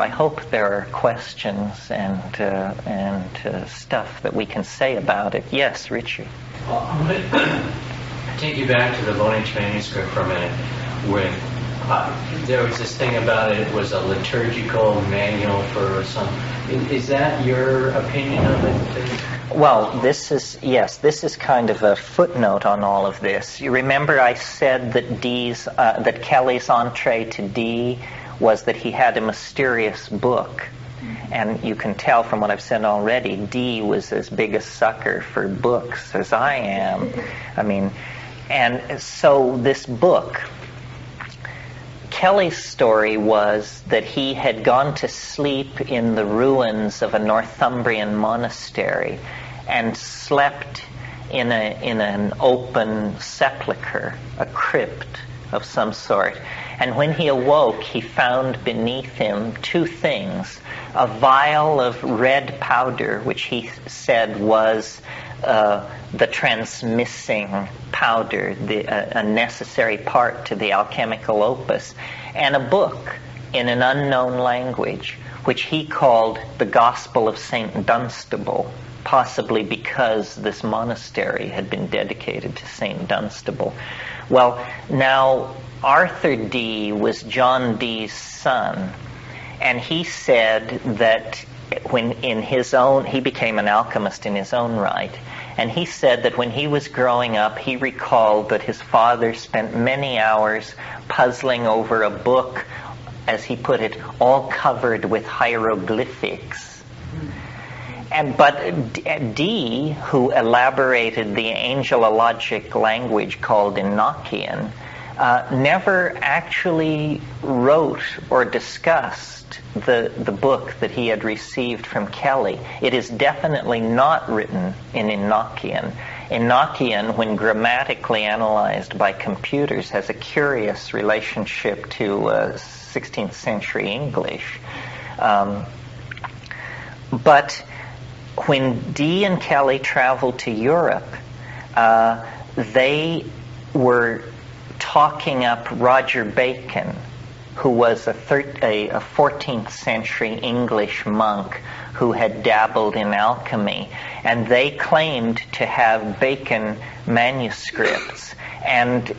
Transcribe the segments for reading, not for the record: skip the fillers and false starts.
I hope there are questions and stuff that we can say about it. Yes, Richard. Well, I'm going to take you back to the Vonage manuscript for a minute. With there was this thing about it was a liturgical manual for some. Is that your opinion of it? Well, this is kind of a footnote on all of this. You remember I said that that Kelly's entree to D was that he had a mysterious book. And you can tell from what I've said already, D was as big a sucker for books as I am. I mean, and so this book, Kelly's story was that he had gone to sleep in the ruins of a Northumbrian monastery and slept in an open sepulchre, a crypt of some sort. And when he awoke, he found beneath him two things: a vial of red powder, which he said was the transmissing powder, a necessary part to the alchemical opus, and a book in an unknown language, which he called the Gospel of St. Dunstable, possibly because this monastery had been dedicated to St. Dunstable. Well, now, Arthur D. was John Dee's son, and he said that he became an alchemist in his own right, and he said that when he was growing up, he recalled that his father spent many hours puzzling over a book, as he put it, all covered with hieroglyphics. But D, who elaborated the angelologic language called Enochian, never actually wrote or discussed the book that he had received from Kelly. It is definitely not written in Enochian. Enochian, when grammatically analyzed by computers, has a curious relationship to 16th century English. But when Dee and Kelly traveled to Europe, they were talking up Roger Bacon, who was a 14th century English monk who had dabbled in alchemy, and they claimed to have Bacon manuscripts. And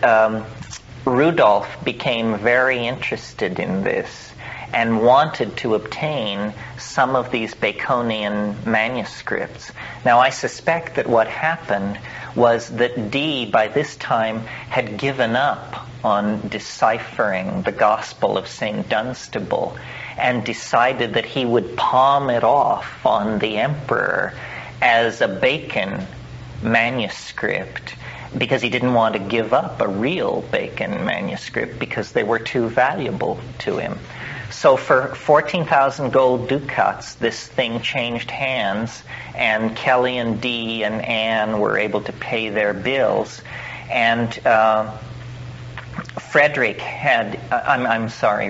Rudolf became very interested in this and wanted to obtain some of these Baconian manuscripts. Now, I suspect that what happened was that Dee, by this time, had given up on deciphering the Gospel of St. Dunstable and decided that he would palm it off on the emperor as a Bacon manuscript, because he didn't want to give up a real Bacon manuscript because they were too valuable to him. So for 14,000 gold ducats, this thing changed hands, and Kelly and Dee and Anne were able to pay their bills. And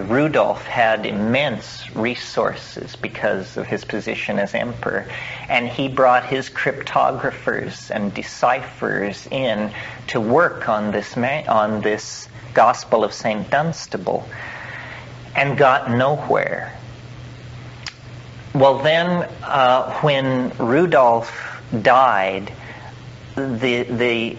Rudolf had immense resources because of his position as emperor, and he brought his cryptographers and decipherers in to work on this Gospel of St. Dunstable, and got nowhere. Well, then, when Rudolf died, a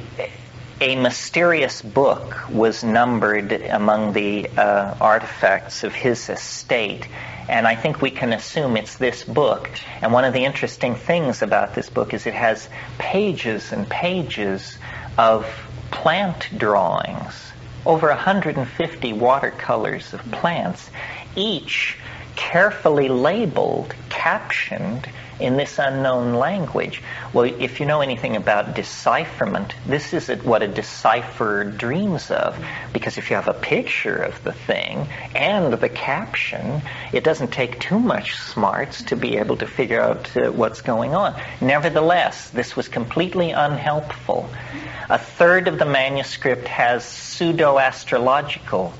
mysterious book was numbered among the artifacts of his estate, and I think we can assume it's this book. And one of the interesting things about this book is it has pages and pages of plant drawings, over 150 watercolors of plants, each carefully labeled, captioned in this unknown language. Well, if you know anything about decipherment, this is what a decipherer dreams of, because if you have a picture of the thing and the caption, it doesn't take too much smarts to be able to figure out what's going on. Nevertheless, this was completely unhelpful. A third of the manuscript has pseudo-astrological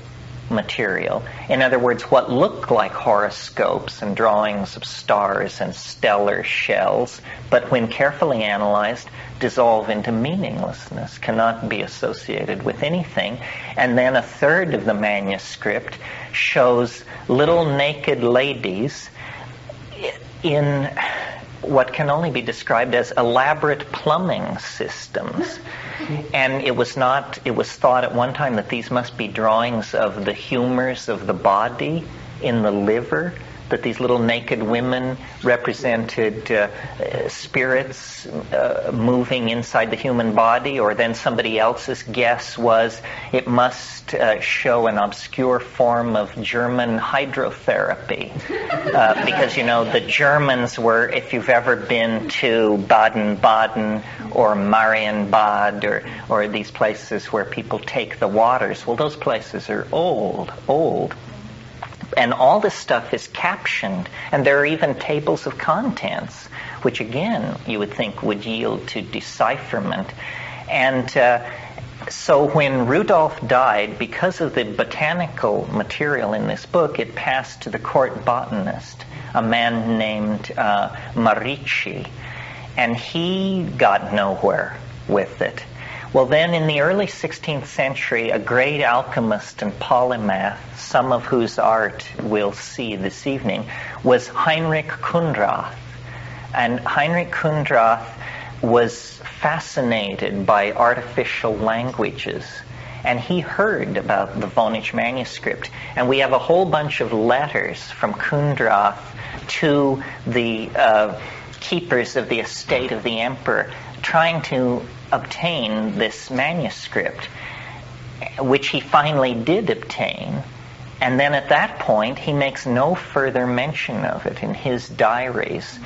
material. In other words, what look like horoscopes and drawings of stars and stellar shells, but when carefully analyzed, dissolve into meaninglessness, cannot be associated with anything. And then a third of the manuscript shows little naked ladies in what can only be described as elaborate plumbing systems. And it was thought at one time that these must be drawings of the humors of the body in the liver, that these little naked women represented spirits moving inside the human body, or then somebody else's guess was it must show an obscure form of German hydrotherapy. Because, the Germans were, if you've ever been to Baden-Baden or Marienbad or these places where people take the waters, well, those places are old. And all this stuff is captioned, and there are even tables of contents, which again you would think would yield to decipherment. And so when Rudolf died, because of the botanical material in this book, it passed to the court botanist, a man named Marici, and he got nowhere with it. Well, then in the early 16th century, a great alchemist and polymath, some of whose art we'll see this evening, was Heinrich Kundrath. And Heinrich Kundrath was fascinated by artificial languages. And he heard about the Vonage manuscript. And we have a whole bunch of letters from Kundrath to the keepers of the estate of the emperor, trying to obtain this manuscript, which he finally did obtain. And then at that point, he makes no further mention of it in his diaries,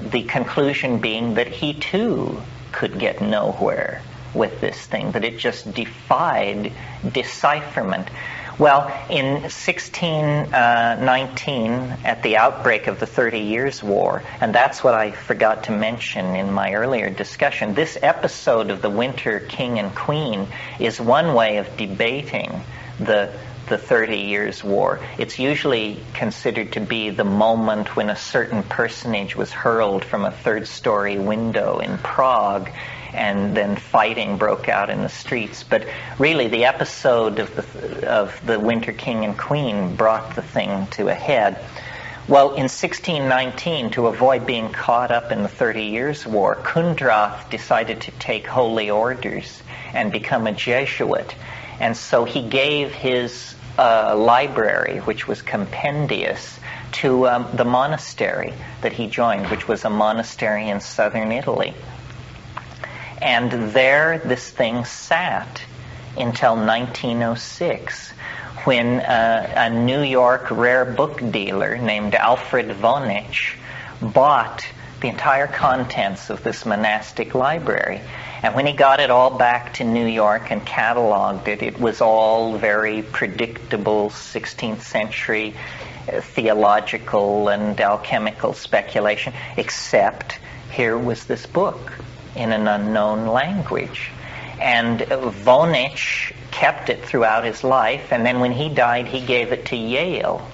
the conclusion being that he too could get nowhere with this thing, that it just defied decipherment. Well, in 1619, at the outbreak of the 30 Years' War, and that's what I forgot to mention in my earlier discussion, this episode of the Winter King and Queen is one way of debating the 30 Years' War. It's usually considered to be the moment when a certain personage was hurled from a third-story window in Prague, and then fighting broke out in the streets. But really, the episode of the Winter King and Queen brought the thing to a head. Well, in 1619, to avoid being caught up in the 30 Years' War, Kundrath decided to take holy orders and become a Jesuit. And so he gave his library, which was compendious, to the monastery that he joined, which was a monastery in southern Italy. And there this thing sat until 1906, when a New York rare book dealer named Alfred Vonage bought the entire contents of this monastic library. And when he got it all back to New York and cataloged it, it was all very predictable 16th century theological and alchemical speculation, except here was this book in an unknown language. And Vonage kept it throughout his life, and then when he died, he gave it to Yale.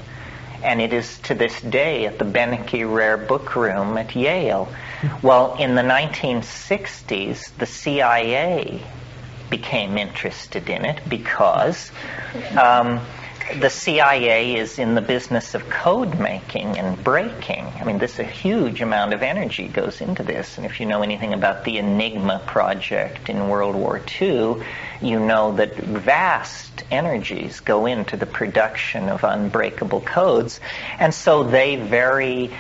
And it is to this day at the Beneke Rare Book Room at Yale. Well, in the 1960s, the CIA became interested in it because the CIA is in the business of code making and breaking. I mean, a huge amount of energy goes into this. And if you know anything about the Enigma project in World War II, you know that vast energies go into the production of unbreakable codes. And so they very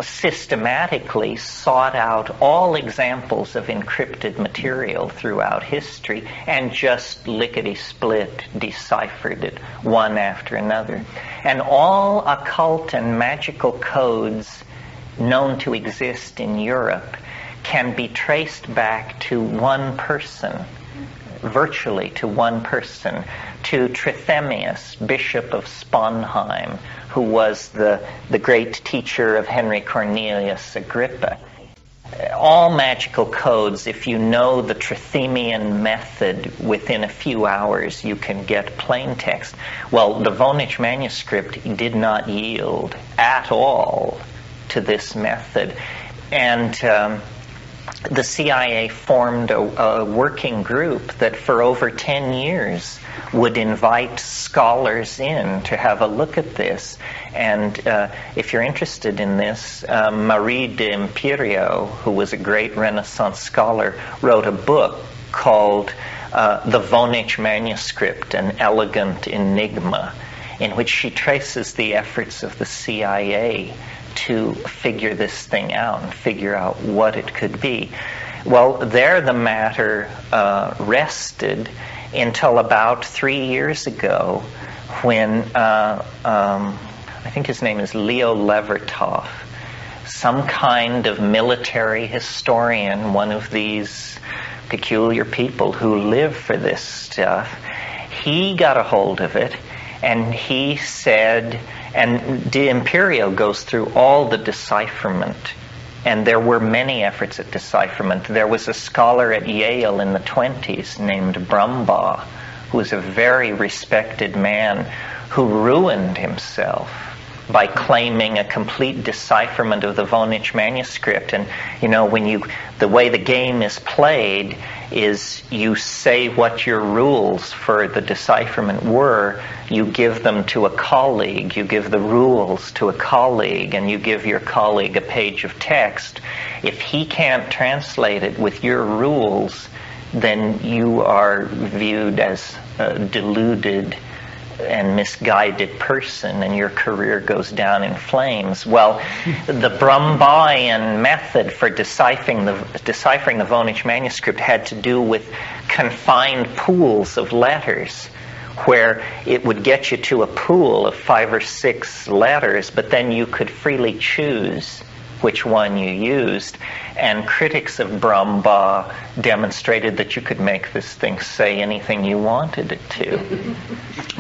systematically sought out all examples of encrypted material throughout history and just lickety-split deciphered it one after another. And all occult and magical codes known to exist in Europe can be traced back to one person, virtually to one person, to Trithemius, Bishop of Sponheim, who was the great teacher of Henry Cornelius Agrippa. all magical codes, if you know the Trithemian method, within a few hours you can get plain text. Well, the Vonage manuscript did not yield at all to this method. And the CIA formed a working group that for over 10 years would invite scholars in to have a look at this. And if you're interested in this, Marie de Imperio, who was a great Renaissance scholar, wrote a book called The Vonage Manuscript, An Elegant Enigma, in which she traces the efforts of the CIA to figure this thing out and figure out what it could be. Well, there the matter rested until about 3 years ago when I think his name is Leo Levertov, some kind of military historian, one of these peculiar people who live for this stuff, he got a hold of it and he said, and De Imperio goes through all the decipherment, and there were many efforts at decipherment. There was a scholar at Yale in the 20s named Brumbaugh, who was a very respected man who ruined himself by claiming a complete decipherment of the Vonage manuscript. And you know, the way the game is played is you say what your rules for the decipherment were, you give them to a colleague, you give the rules to a colleague, and you give your colleague a page of text. If he can't translate it with your rules, then you are viewed as a deluded and misguided person, and your career goes down in flames. Well, the Brumbauian method for deciphering the Vonage manuscript had to do with confined pools of letters, where it would get you to a pool of 5 or 6 letters, but then you could freely choose which one you used. And critics of Brumbaugh demonstrated that you could make this thing say anything you wanted it to.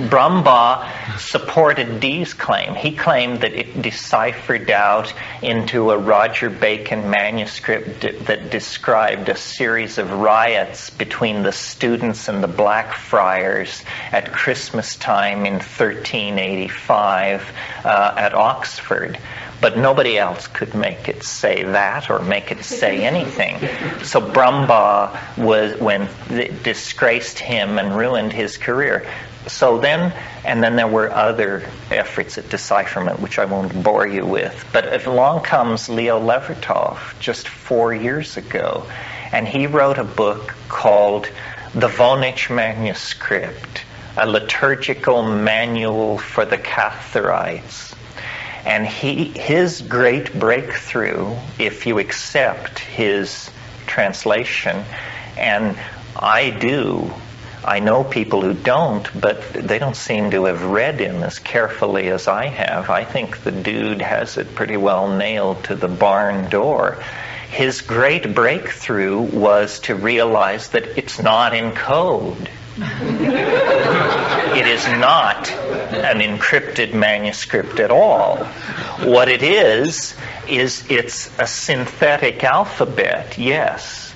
Brumbaugh supported Dee's claim. He claimed that it deciphered out into a Roger Bacon manuscript that described a series of riots between the students and the Blackfriars at Christmas time in 1385 at Oxford. But nobody else could make it say that or make it say anything. So Brumbaugh disgraced him and ruined his career. So then there were other efforts at decipherment, which I won't bore you with. But along comes Leo Levertov just 4 years ago, and he wrote a book called The Vonage Manuscript, a liturgical manual for the Catharites. And his great breakthrough, if you accept his translation, and I know people who don't, but they don't seem to have read him as carefully as I have. I think the dude has it pretty well nailed to the barn door. His great breakthrough was to realize that it's not in code. It is not an encrypted manuscript at all. What it is it's a synthetic alphabet, yes.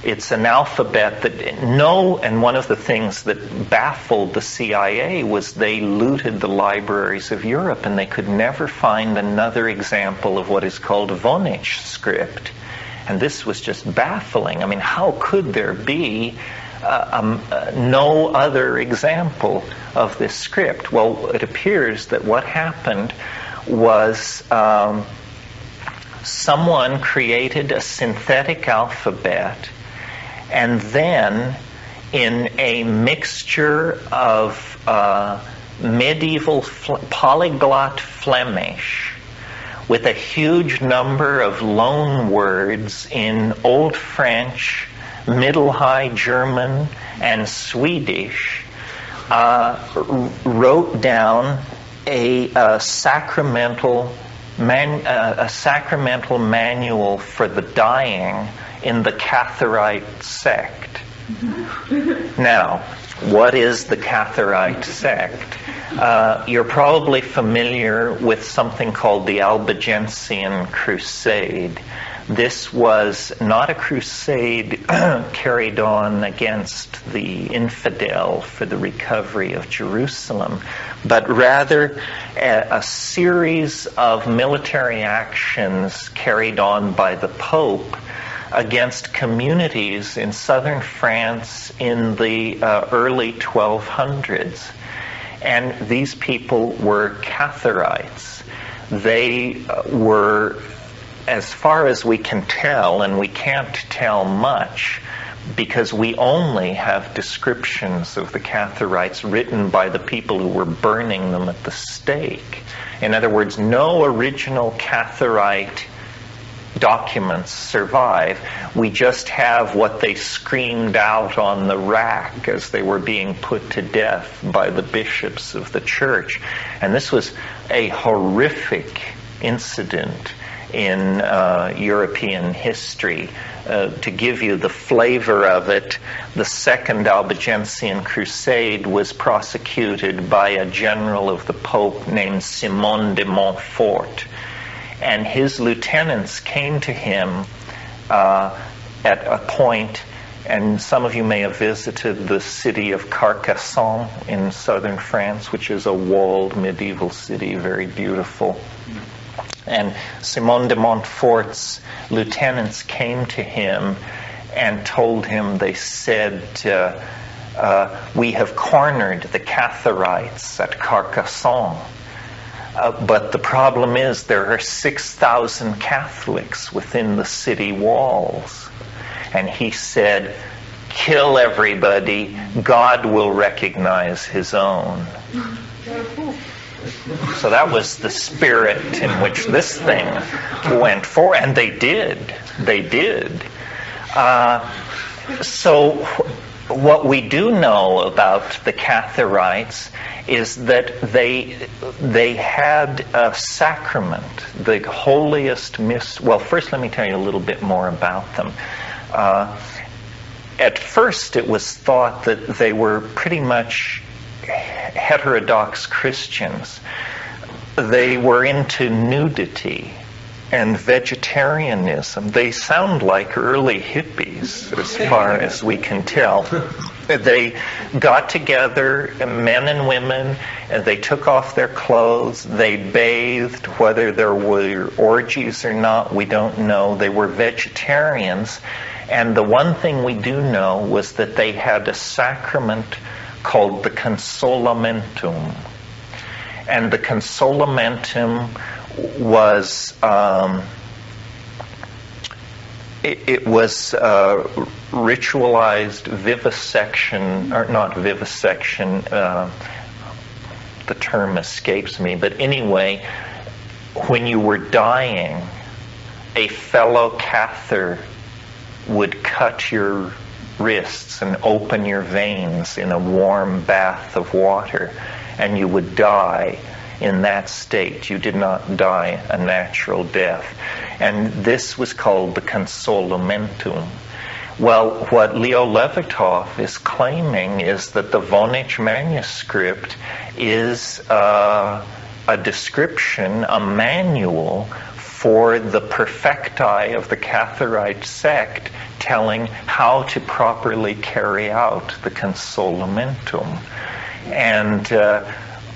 It's an alphabet and one of the things that baffled the CIA was they looted the libraries of Europe and they could never find another example of what is called Vonage script. And this was just baffling. I mean, how could there be no other example of this script? Well, it appears that what happened was someone created a synthetic alphabet, and then in a mixture of medieval polyglot Flemish with a huge number of loan words in Old French, Middle High German, and Swedish, wrote down a sacramental manual for the dying in the Catharite sect. Now, what is the Catharite sect? You're probably familiar with something called the Albenizian Crusade. This was not a crusade carried on against the infidel for the recovery of Jerusalem, but rather a series of military actions carried on by the Pope against communities in southern France in the early 1200s. And these people were Catharites. They were, as far as we can tell, and we can't tell much because we only have descriptions of the Catharites written by the people who were burning them at the stake. In other words, no original Catharite documents survive. We just have what they screamed out on the rack as they were being put to death by the bishops of the church. And this was a horrific incident in European history. To give you the flavor of it, the Second Albenizian Crusade was prosecuted by a general of the Pope named Simon de Montfort. And his lieutenants came to him at a point, and some of you may have visited the city of Carcassonne in southern France, which is a walled medieval city, very beautiful. And Simon de Montfort's lieutenants came to him and told him, they said, we have cornered the Catharites at Carcassonne. But the problem is there are 6,000 Catholics within the city walls. And he said, kill everybody, God will recognize his own. So that was the spirit in which this thing went for, and they did. They did. So what we do know about the Catharites is that they had a sacrament, the holiest well, first let me tell you a little bit more about them. At first it was thought that they were pretty much heterodox Christians. They were into nudity and vegetarianism. They sound like early hippies as far as we can tell. They got together, men and women, and they took off their clothes, they bathed. Whether there were orgies or not, we don't know. They were vegetarians, and the one thing we do know was that they had a sacrament called the consolamentum. And the consolamentum was it was ritualized vivisection, or not vivisection, the term escapes me, but anyway, when you were dying, a fellow Cathar would cut your wrists and open your veins in a warm bath of water, and you would die in that state. You did not die a natural death. And this was called the consolamentum. Well, what Leo Levitov is claiming is that the Vonage manuscript is a description, a manual for the perfecti of the Catharite sect, telling how to properly carry out the consolamentum. And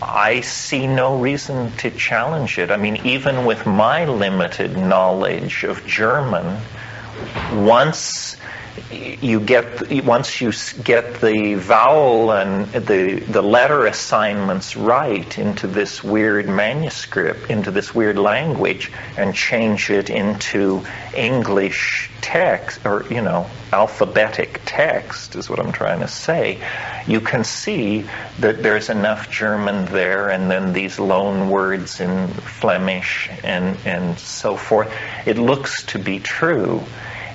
I see no reason to challenge it. I mean, even with my limited knowledge of German, once you get the vowel and the letter assignments right into this weird manuscript, into this weird language, and change it into English text, or alphabetic text is what I'm trying to say, you can see that there's enough German there, and then these loan words in Flemish and so forth. It looks to be true.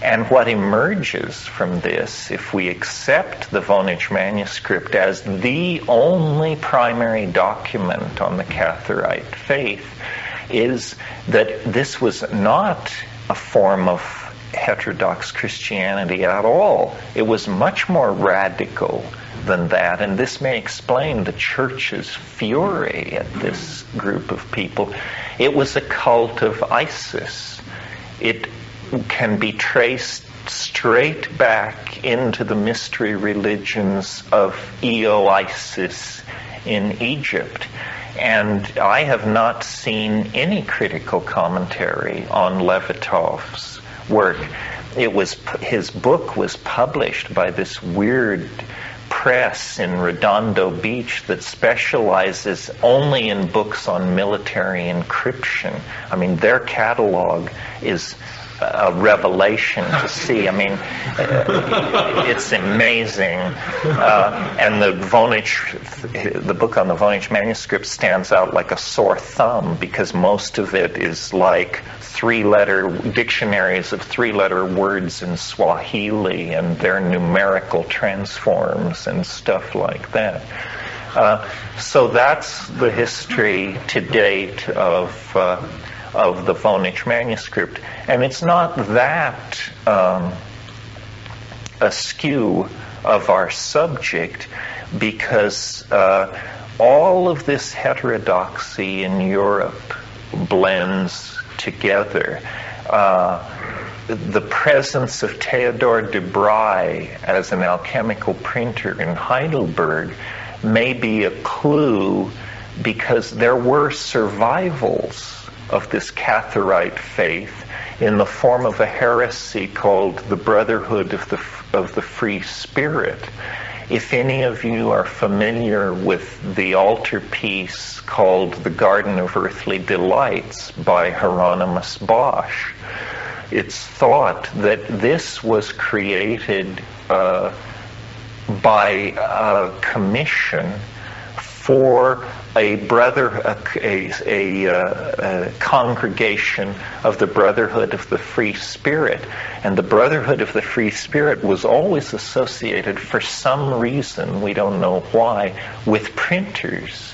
And what emerges from this, if we accept the Vonage manuscript as the only primary document on the Catharite faith, is that this was not a form of heterodox Christianity at all. It was much more radical than that, and this may explain the church's fury at this group of people. It was a cult of Isis. can be traced straight back into the mystery religions of Io-Isis in Egypt. And I have not seen any critical commentary on Levitov's work. His book was published by this weird press in Redondo Beach that specializes only in books on military encryption. I mean, their catalog is a revelation to see. I mean, it's amazing. And the book on the Vonage manuscript stands out like a sore thumb because most of it is like dictionaries of three-letter words in Swahili and their numerical transforms and stuff like that. So that's the history to date of the Vonage manuscript. And it's not that askew of our subject because all of this heterodoxy in Europe blends together. The presence of Theodor de Bry as an alchemical printer in Heidelberg may be a clue because there were survivals of this Cathorite faith in the form of a heresy called the Brotherhood of the Free Spirit. If any of you are familiar with the altarpiece called The Garden of Earthly Delights by Hieronymus Bosch, it's thought that this was created by a commission for a congregation of the Brotherhood of the Free Spirit. And the Brotherhood of the Free Spirit was always associated, for some reason, we don't know why, with printers.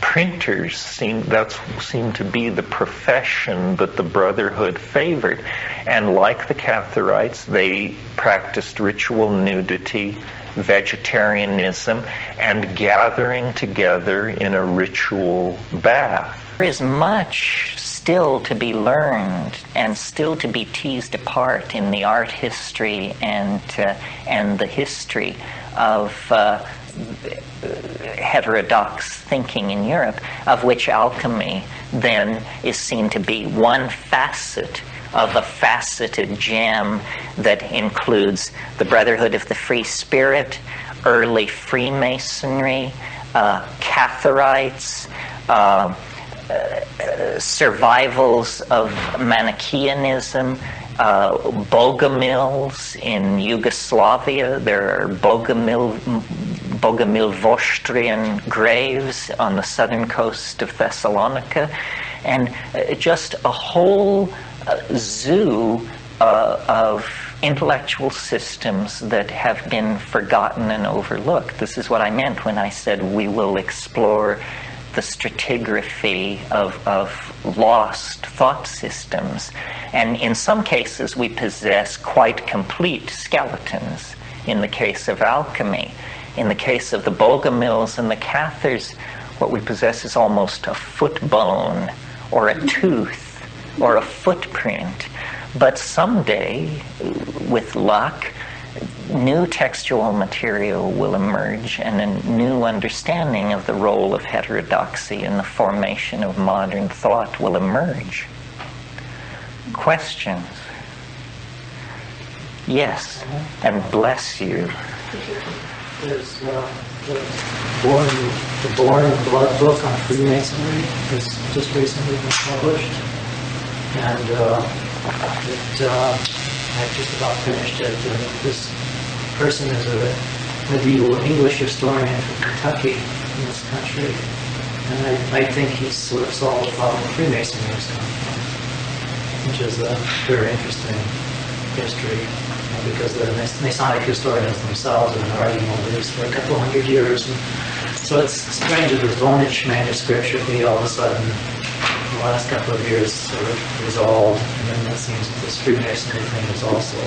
Printers seem to be the profession that the Brotherhood favored. And like the Catharites, they practiced ritual nudity, vegetarianism, and gathering together in a ritual bath. There is much still to be learned and still to be teased apart in the art history and the history of heterodox thinking in Europe, of which alchemy then is seen to be one facet of a faceted gem that includes the Brotherhood of the Free Spirit, early Freemasonry, Catharites, survivals of Manichaeanism, Bogomils in Yugoslavia. There are Bogomil-Vostrian graves on the southern coast of Thessalonica, and just a whole zoo of intellectual systems that have been forgotten and overlooked. This is what I meant when I said we will explore the stratigraphy of lost thought systems. And in some cases we possess quite complete skeletons. In the case of alchemy, in the case of the Bogomils and the Cathars, what we possess is almost a foot bone or a tooth or a footprint. But someday, with luck, new textual material will emerge and a new understanding of the role of heterodoxy in the formation of modern thought will emerge. Questions? Yes, and bless you. There's the Born Blood book on Freemasonry has just recently been published, and I've just about finished it. This person is a medieval English historian from Kentucky in this country, and I think he's sort of solved the problem of Freemasonry has come from, which is a very interesting history, because the Masonic historians themselves have been arguing over this for a couple hundred years. And so it's strange that the Vonage manuscript should be all of a sudden, in the last couple of years, sort of resolved, and then it seems that this Freemasonry thing is also.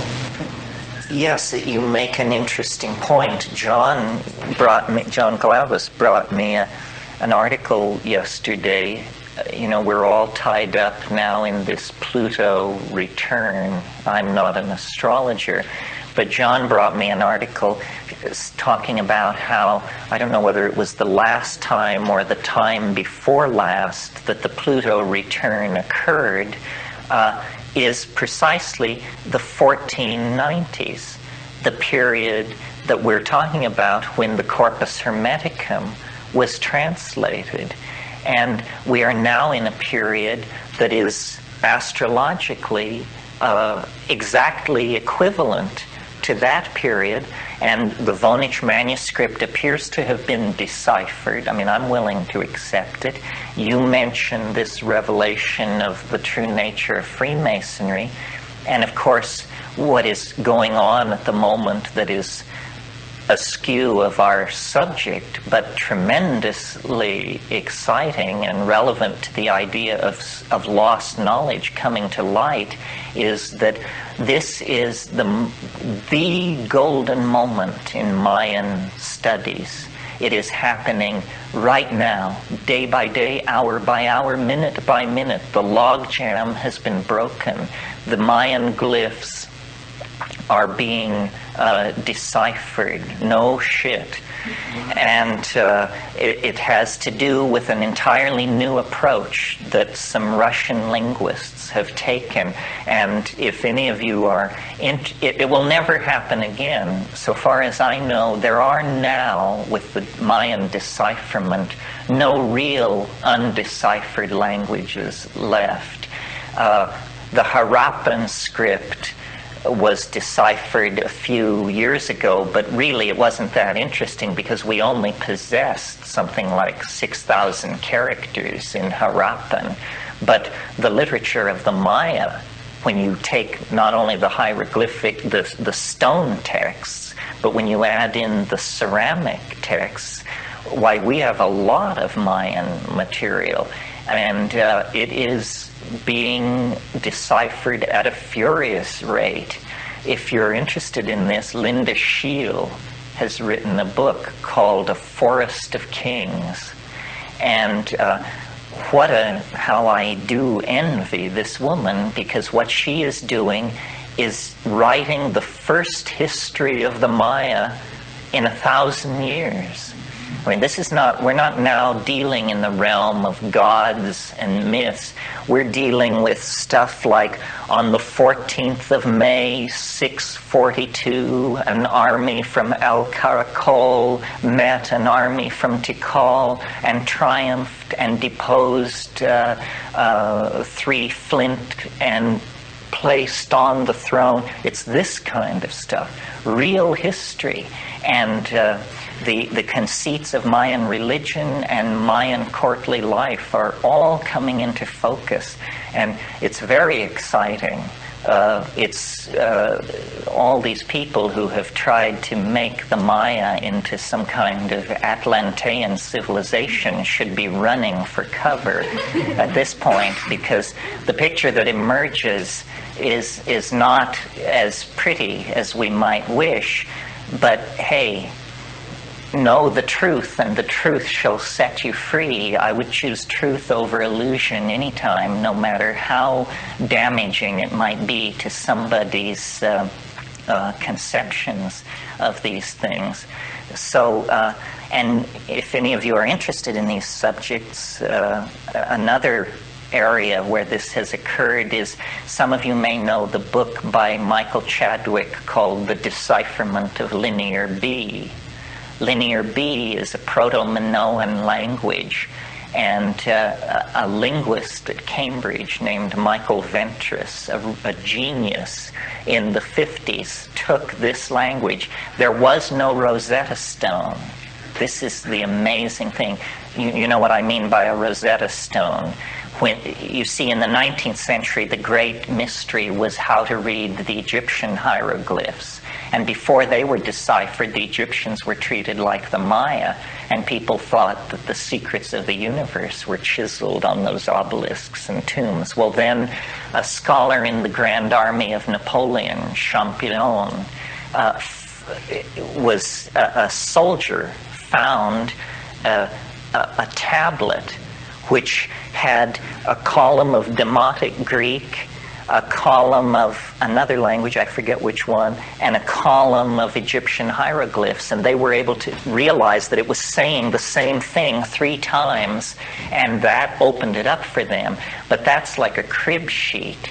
Yes, you make an interesting point. John Glavis brought me an article yesterday we're all tied up now in this Pluto return. I'm not an astrologer, but John brought me an article talking about how, I don't know whether it was the last time or the time before last that the Pluto return occurred, is precisely the 1490s, the period that we're talking about when the Corpus Hermeticum was translated. And we are now in a period that is astrologically exactly equivalent to that period, and the Vonage manuscript appears to have been deciphered. I mean, I'm willing to accept it. You mentioned this revelation of the true nature of Freemasonry, and of course, what is going on at the moment that is askew of our subject, but tremendously exciting and relevant to the idea of lost knowledge coming to light, is that this is the golden moment in Mayan studies. It is happening right now, day by day, hour by hour, minute by minute. The logjam has been broken. The Mayan glyphs are being deciphered. No shit. And it has to do with an entirely new approach that some Russian linguists have taken. And if any of you are it will never happen again. So far as I know, there are now, with the Mayan decipherment, no real undeciphered languages left. The Harappan script was deciphered a few years ago, but really it wasn't that interesting because we only possessed something like 6,000 characters in Harappan. But the literature of the Maya, when you take not only the hieroglyphic, the stone texts, but when you add in the ceramic texts, why, we have a lot of Mayan material. And it is being deciphered at a furious rate. If you're interested in this, Linda Scheel has written a book called A Forest of Kings. And how I do envy this woman, because what she is doing is writing the first history of the Maya in 1,000 years. I mean, we're not now dealing in the realm of gods and myths. We're dealing with stuff like, on the 14th of May, 642, an army from El Caracol met an army from Tikal and triumphed and deposed 3 Flint and placed on the throne. It's this kind of stuff, real history. And the conceits of Mayan religion and Mayan courtly life are all coming into focus, and it's very exciting. It's all these people who have tried to make the Maya into some kind of Atlantean civilization should be running for cover at this point, because the picture that emerges is not as pretty as we might wish. But hey, know the truth, and the truth shall set you free. I would choose truth over illusion anytime, no matter how damaging it might be to somebody's conceptions of these things. So, and if any of you are interested in these subjects, another area where this has occurred is, some of you may know the book by Michael Chadwick called The Decipherment of Linear B. Linear B is a Proto-Minoan language, and a linguist at Cambridge named Michael Ventris, a genius in the 50s, took this language. There was no Rosetta Stone. This is the amazing thing. You know what I mean by a Rosetta Stone. When you see, in the 19th century, the great mystery was how to read the Egyptian hieroglyphs. And before they were deciphered, the Egyptians were treated like the Maya, and people thought that the secrets of the universe were chiseled on those obelisks and tombs. Well, then a scholar in the Grand Army of Napoleon, Champollion, was a soldier, found a tablet which had a column of Demotic Greek, a column of another language, I forget which one, and a column of Egyptian hieroglyphs, and they were able to realize that it was saying the same thing 3 times, and that opened it up for them. But that's like a crib sheet,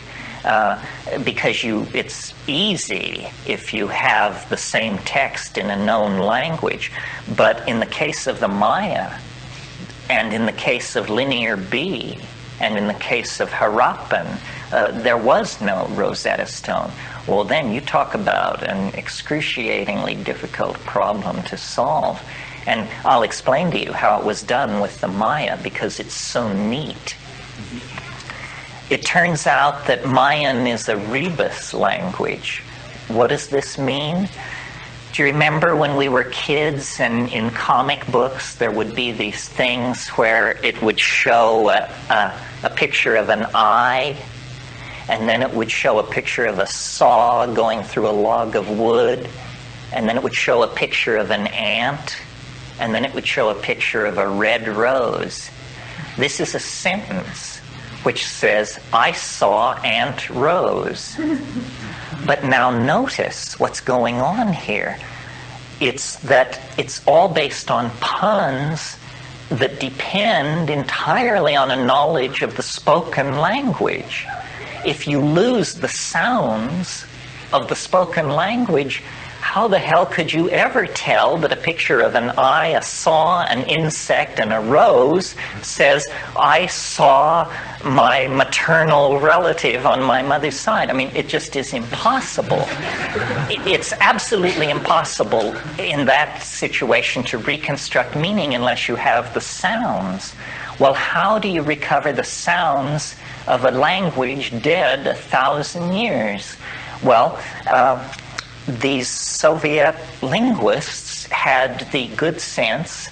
because it's easy if you have the same text in a known language. But in the case of the Maya, and in the case of Linear B, and in the case of Harappan, there was no Rosetta Stone. Well, then you talk about an excruciatingly difficult problem to solve. And I'll explain to you how it was done with the Maya, because it's so neat. It turns out that Mayan is a rebus language. What does this mean? Do you remember when we were kids and in comic books there would be these things where it would show a picture of an eye, and then it would show a picture of a saw going through a log of wood, and then it would show a picture of an ant, and then it would show a picture of a red rose? This is a sentence which says, "I saw Aunt Rose." But now notice what's going on here. It's that it's all based on puns that depend entirely on a knowledge of the spoken language. If you lose the sounds of the spoken language, how the hell could you ever tell that a picture of an eye, a saw, an insect, and a rose says, "I saw my maternal relative on my mother's side"? I mean, it just is impossible. It's absolutely impossible in that situation to reconstruct meaning unless you have the sounds. Well, how do you recover the sounds of a language dead 1,000 years? Well, these Soviet linguists had the good sense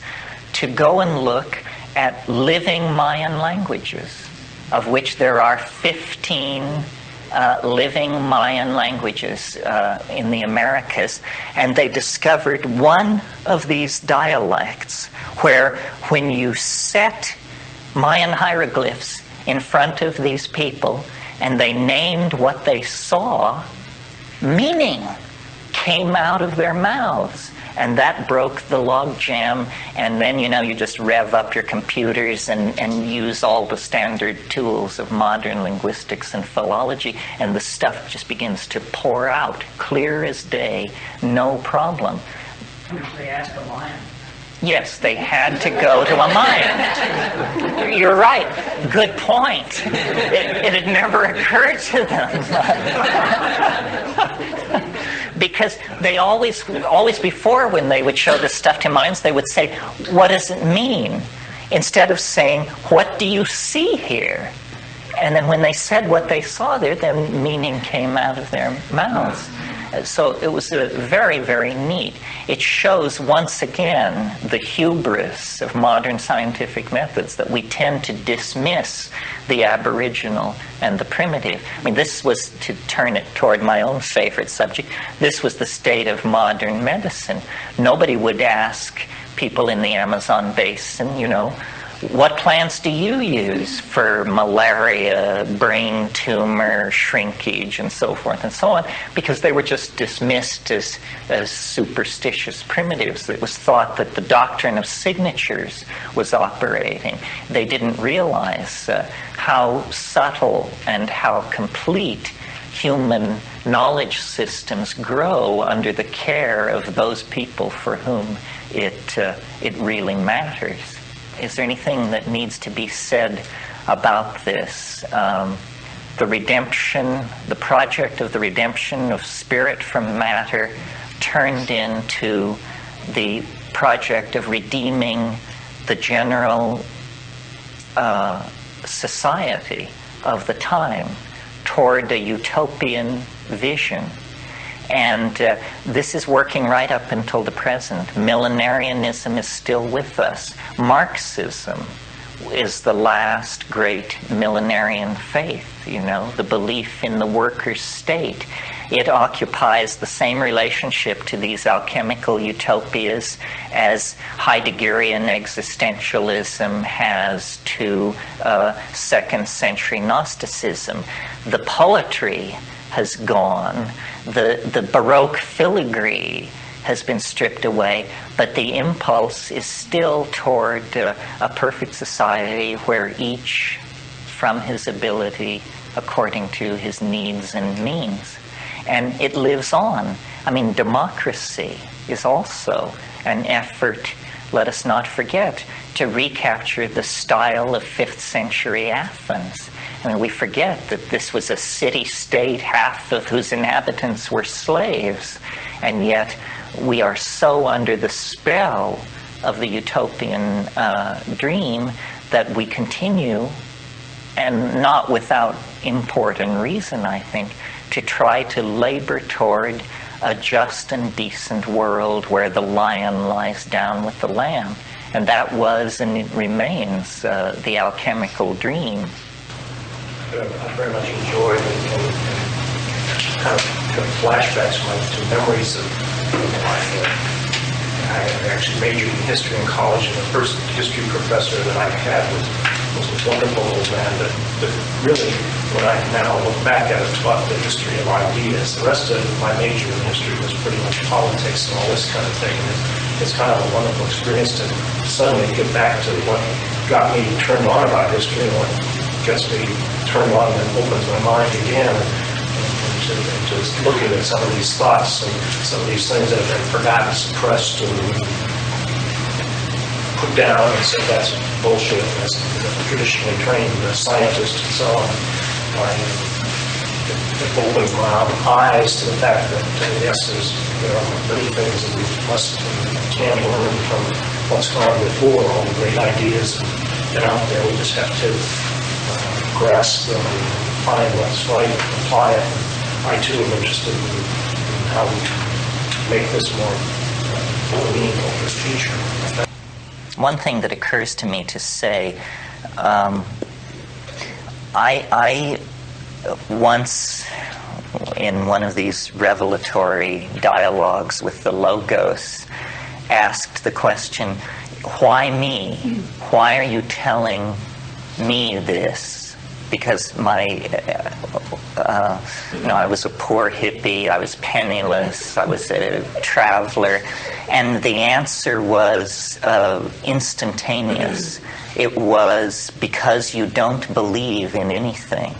to go and look at living Mayan languages, of which there are 15 living Mayan languages in the Americas, and they discovered one of these dialects where when you set Mayan hieroglyphs in front of these people and they named what they saw, meaning came out of their mouths. And that broke the logjam, and then, you just rev up your computers and use all the standard tools of modern linguistics and philology, and the stuff just begins to pour out, clear as day, no problem. They asked a Mayan. Yes, they had to go to a Mayan. You're right. Good point. It had never occurred to them. Because they always before, when they would show this stuff to Mayans, they would say, "What does it mean?" Instead of saying, "What do you see here?" And then when they said what they saw there, then meaning came out of their mouths. So it was very, very neat. It shows once again the hubris of modern scientific methods, that we tend to dismiss the aboriginal and the primitive. I mean, this was, to turn it toward my own favorite subject, this was the state of modern medicine. Nobody would ask people in the Amazon basin, what plants do you use for malaria, brain tumor, shrinkage, and so forth and so on, because they were just dismissed as superstitious primitives. It was thought that the doctrine of signatures was operating. They didn't realize how subtle and how complete human knowledge systems grow under the care of those people for whom it really matters. Is there anything that needs to be said about this? The redemption, the project of the redemption of spirit from matter turned into the project of redeeming the general society of the time toward a utopian vision. And this is working right up until the present. Millenarianism is still with us. Marxism is the last great millenarian faith, the belief in the worker state. It occupies the same relationship to these alchemical utopias as Heideggerian existentialism has to second century Gnosticism. The poetry has gone, the Baroque filigree has been stripped away, but the impulse is still toward a perfect society where each, from his ability, according to his needs and means. And it lives on. I mean, democracy is also an effort, let us not forget, to recapture the style of 5th century Athens. I mean, we forget that this was a city-state, half of whose inhabitants were slaves, and yet we are so under the spell of the utopian dream that we continue, and not without import and reason, I think, to try to labor toward a just and decent world where the lion lies down with the lamb. And that was and it remains the alchemical dream. I very much enjoyed and kind of flashbacks to memories of I actually majored in history in college, and the first history professor that I had was a wonderful old man that really, when I now look back at it, taught the history of ideas. The rest of my major in history was pretty much politics and all this kind of thing. It's kind of a wonderful experience to suddenly get back to what got me turned on about history and what gets me turned on and opens my mind again. To looking at some of these thoughts and some of these things that have been forgotten, suppressed, and put down, and said that's bullshit, as traditionally trained scientists and so on. It opened my eyes to the fact that, yes, there are many things that we must and can learn from what's gone before, all the great ideas that are out there. We just have to grasp them and find what's right and apply it. I too am interested in how we make this more meaningful for the future. One thing that occurs to me to say, I once, in one of these revelatory dialogues with the Logos, asked the question, why me? Why are you telling me this? Because I was a poor hippie, I was penniless, I was a traveler, and the answer was instantaneous. It was because you don't believe in anything.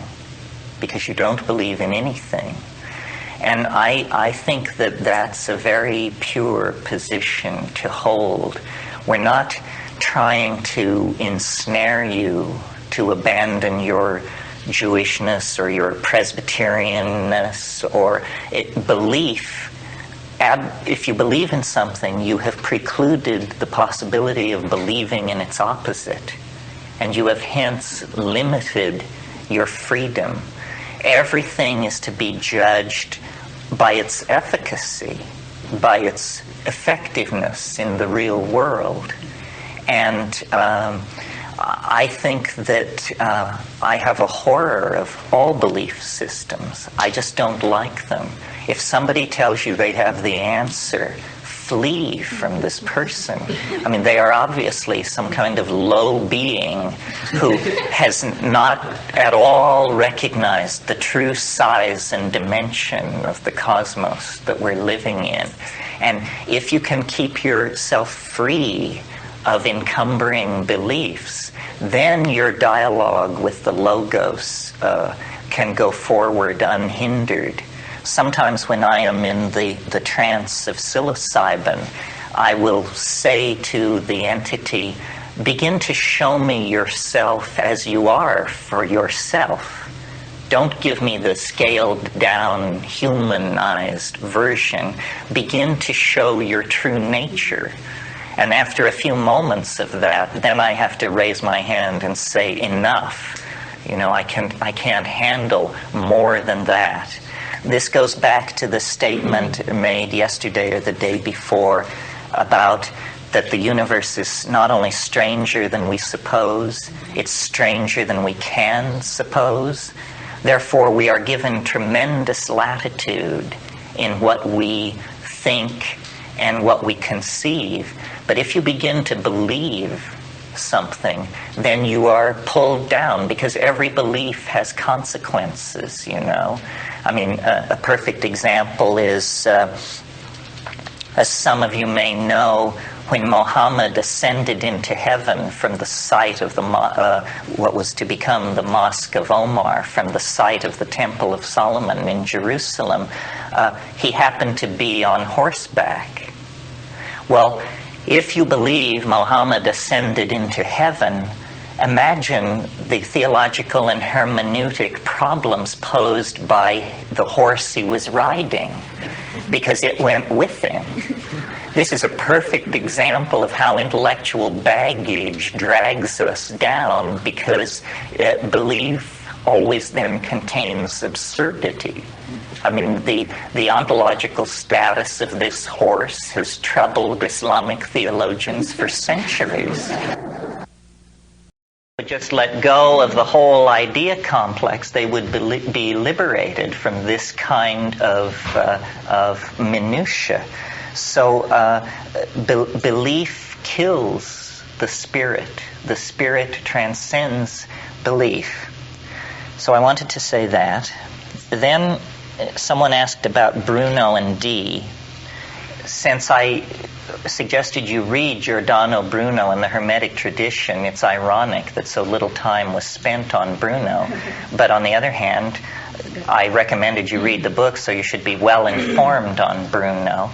Because you don't believe in anything. And I think that that's a very pure position to hold. We're not trying to ensnare you to abandon your Jewishness or your Presbyterianness or belief. If you believe in something, you have precluded the possibility of believing in its opposite, and you have hence limited your freedom. Everything is to be judged by its efficacy, by its effectiveness in the real world. And I think that I have a horror of all belief systems. I just don't like them. If somebody tells you they have the answer, flee from this person. I mean, they are obviously some kind of low being who has not at all recognized the true size and dimension of the cosmos that we're living in. And if you can keep yourself free of encumbering beliefs, then your dialogue with the Logos can go forward unhindered. Sometimes when I am in the trance of psilocybin, I will say to the entity, begin to show me yourself as you are for yourself. Don't give me the scaled down, humanized version. Begin to show your true nature. And after a few moments of that, then I have to raise my hand and say, enough. I can't handle more than that. This goes back to the statement made yesterday or the day before about that the universe is not only stranger than we suppose, it's stranger than we can suppose. Therefore, we are given tremendous latitude in what we think and what we conceive. But if you begin to believe something, then you are pulled down, because every belief has consequences, you know. I mean, a perfect example is, as some of you may know, when Muhammad ascended into heaven from the site of the what was to become the Mosque of Omar, from the site of the Temple of Solomon in Jerusalem, he happened to be on horseback. Well, if you believe Muhammad ascended into heaven, imagine the theological and hermeneutic problems posed by the horse he was riding, because it went with him. This is a perfect example of how intellectual baggage drags us down, because belief always then contains absurdity. I mean, the ontological status of this horse has troubled Islamic theologians for centuries. Just let go of the whole idea complex, they would be liberated from this kind of minutia. So belief kills the spirit. The spirit transcends belief. So I wanted to say that. Then someone asked about Bruno and D. Since I suggested you read Giordano Bruno in the Hermetic tradition, it's ironic that so little time was spent on Bruno. But on the other hand, I recommended you read the book, so you should be well informed on Bruno.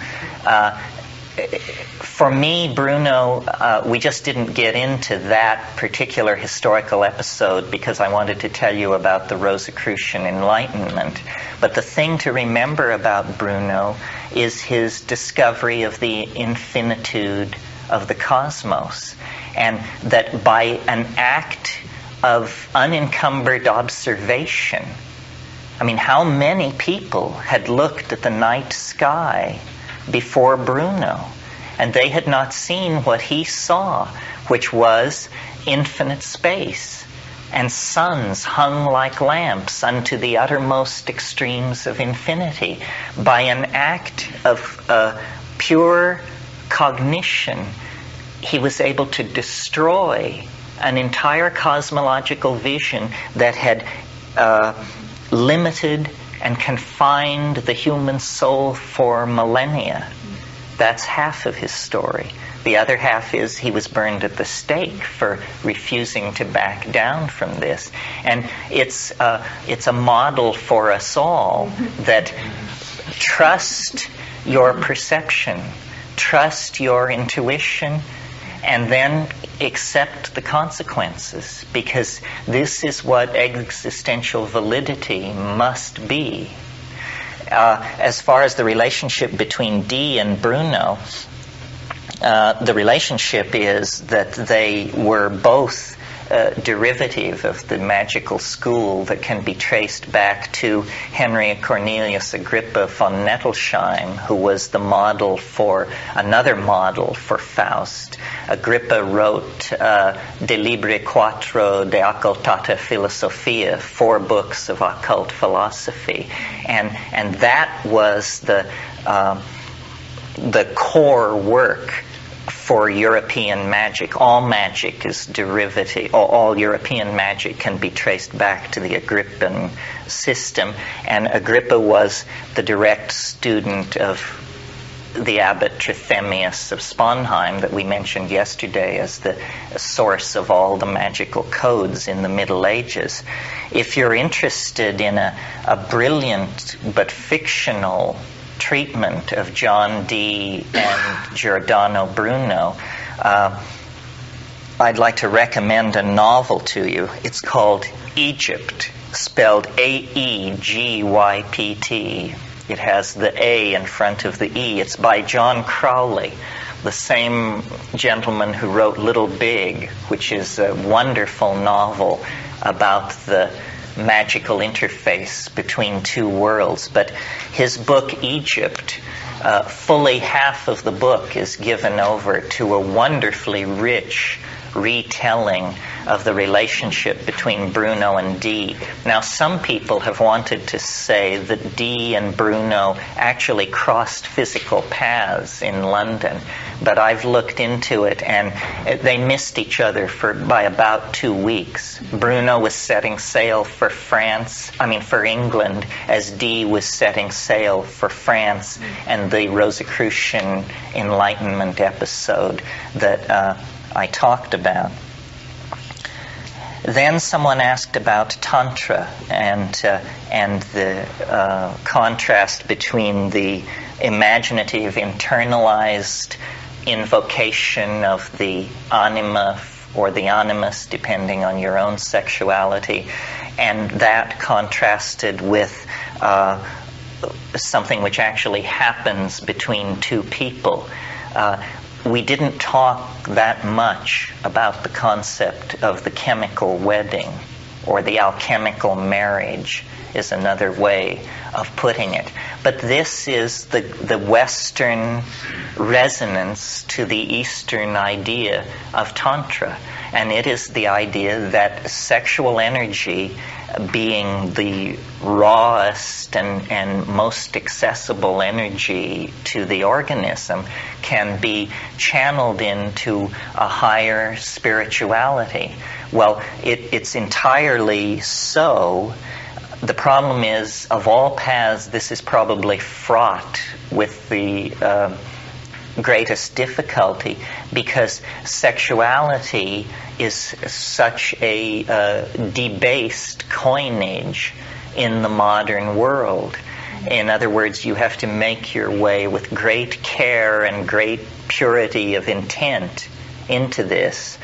For me, Bruno, we just didn't get into that particular historical episode because I wanted to tell you about the Rosicrucian Enlightenment. But the thing to remember about Bruno is his discovery of the infinitude of the cosmos, and that by an act of unencumbered observation, I mean, how many people had looked at the night sky before Bruno, and they had not seen what he saw, which was infinite space and suns hung like lamps unto the uttermost extremes of infinity. By an act of pure cognition, he was able to destroy an entire cosmological vision that had limited and confined the human soul for millennia. That's half of his story. The other half is he was burned at the stake for refusing to back down from this. And it's a model for us all that trust your perception, trust your intuition, and then accept the consequences, because this is what existential validity must be. As far as the relationship between D and Bruno, the relationship is that they were both derivative of the magical school that can be traced back to Henry Cornelius Agrippa von Nettelsheim, who was the model for another model for Faust. Agrippa wrote De Libre Quattro de Occultata Philosophia, 4 books of occult philosophy, and that was the core work for European magic. All magic is derivative. All European magic can be traced back to the Agrippan system, and Agrippa was the direct student of the abbot Trithemius of Sponheim that we mentioned yesterday as the source of all the magical codes in the Middle Ages. If you're interested in a brilliant but fictional treatment of John Dee and Giordano Bruno, I'd like to recommend a novel to you. It's called Egypt, spelled Aegypt. It has the A in front of the E. It's by John Crowley, the same gentleman who wrote Little Big, which is a wonderful novel about the magical interface between two worlds. But his book, Egypt, fully half of the book is given over to a wonderfully rich retelling of the relationship between Bruno and D. Now, some people have wanted to say that D and Bruno actually crossed physical paths in London, but I've looked into it, and they missed each other by about 2 weeks. Bruno was setting sail for for England, as D was setting sail for France, and the Rosicrucian Enlightenment episode that I talked about. Then someone asked about Tantra and the contrast between the imaginative, internalized invocation of the anima or the animus, depending on your own sexuality, and that contrasted with something which actually happens between two people. We didn't talk that much about the concept of the chemical wedding, or the alchemical marriage is another way of putting it. But this is the Western resonance to the Eastern idea of Tantra. And it is the idea that sexual energy, being the rawest and most accessible energy to the organism, can be channeled into a higher spirituality. Well, it's entirely so. The problem is, of all paths, this is probably fraught with the greatest difficulty, because sexuality is such a debased coinage in the modern world. In other words, you have to make your way with great care and great purity of intent into this.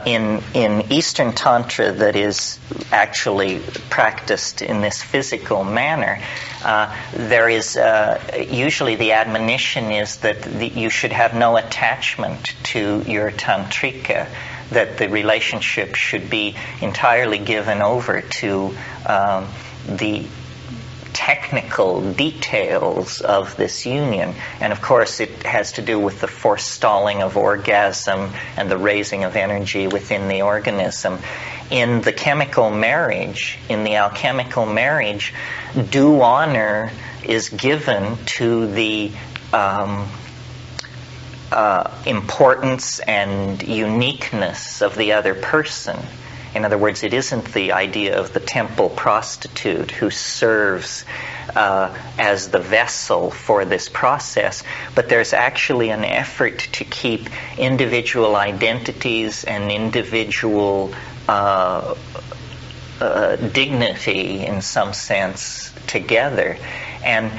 In Eastern Tantra, that is actually practiced in this physical manner, there is usually the admonition is that you should have no attachment to your tantrika, that the relationship should be entirely given over to the technical details of this union. And of course it has to do with the forestalling of orgasm and the raising of energy within the organism. In the chemical marriage, in the alchemical marriage, due honor is given to the importance and uniqueness of the other person. In other words, it isn't the idea of the temple prostitute who serves as the vessel for this process, but there's actually an effort to keep individual identities and individual dignity, in some sense, together. And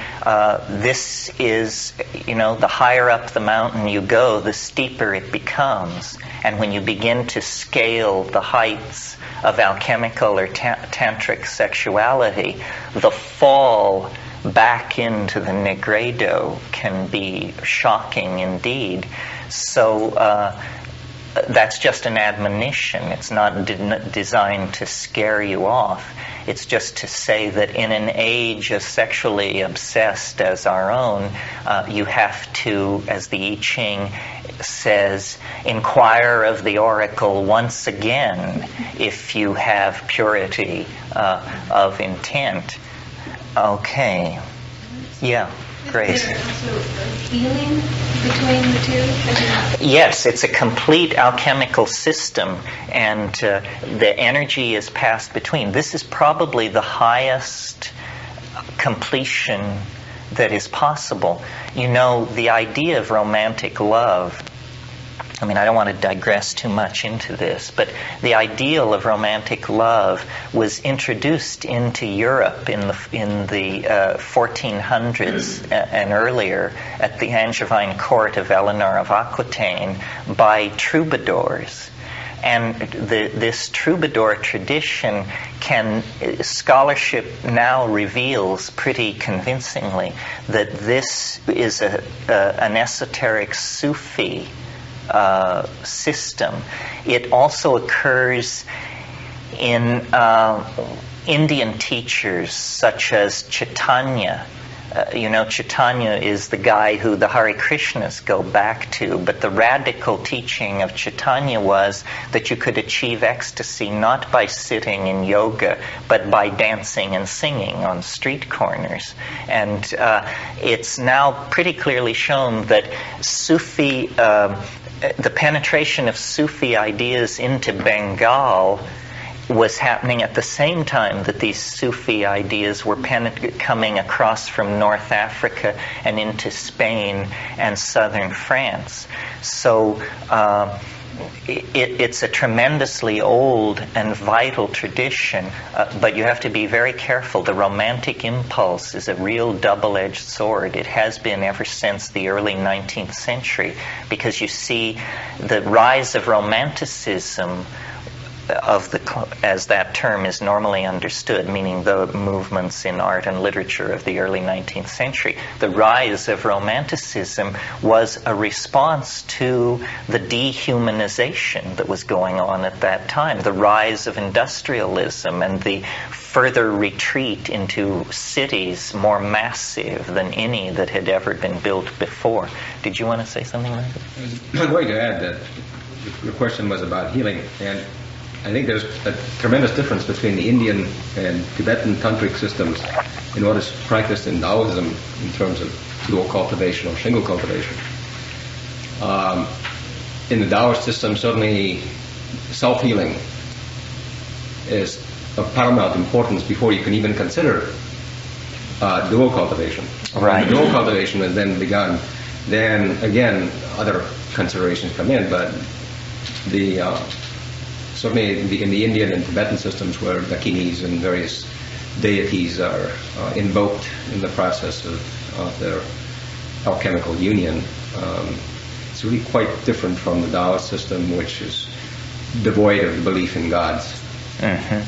this is, the higher up the mountain you go, the steeper it becomes. And when you begin to scale the heights of alchemical or tantric sexuality, the fall back into the nigredo can be shocking indeed. So that's just an admonition. It's not designed to scare you off. It's just to say that in an age as sexually obsessed as our own, you have to, as the I Ching says, inquire of the oracle once again if you have purity of intent. Okay. Yeah. Grace. Is there also healing between the two? Yes, it's a complete alchemical system, and the energy is passed between. This is probably the highest completion that is possible. The idea of romantic love, I don't want to digress too much into this, but the ideal of romantic love was introduced into Europe in the 1400s and earlier at the Angevine court of Eleanor of Aquitaine by troubadours. And this troubadour tradition scholarship now reveals pretty convincingly that this is an esoteric Sufi system. It also occurs in Indian teachers such as Chaitanya, Chaitanya is the guy who the Hare Krishnas go back to, but the radical teaching of Chaitanya was that you could achieve ecstasy not by sitting in yoga, but by dancing and singing on street corners. And it's now pretty clearly shown that Sufi, the penetration of Sufi ideas into Bengal was happening at the same time that these Sufi ideas were coming across from North Africa and into Spain and southern France. So it's a tremendously old and vital tradition, but you have to be very careful. The romantic impulse is a real double-edged sword. It has been ever since the early 19th century, because you see the rise of Romanticism, as that term is normally understood, meaning the movements in art and literature of the early 19th century. The rise of Romanticism was a response to the dehumanization that was going on at that time, the rise of industrialism and the further retreat into cities more massive than any that had ever been built before. Did you want to say something like that? I'm going to add that your question was about healing, and I think there's a tremendous difference between the Indian and Tibetan tantric systems in what is practiced in Taoism in terms of dual cultivation or single cultivation. In the Taoist system, certainly self-healing is of paramount importance before you can even consider dual cultivation. Right. When dual cultivation is then begun, then again other considerations come in, but certainly in the Indian and Tibetan systems, where Dakinis and various deities are invoked in the process of their alchemical union, it's really quite different from the Taoist system, which is devoid of belief in gods. Mm-hmm.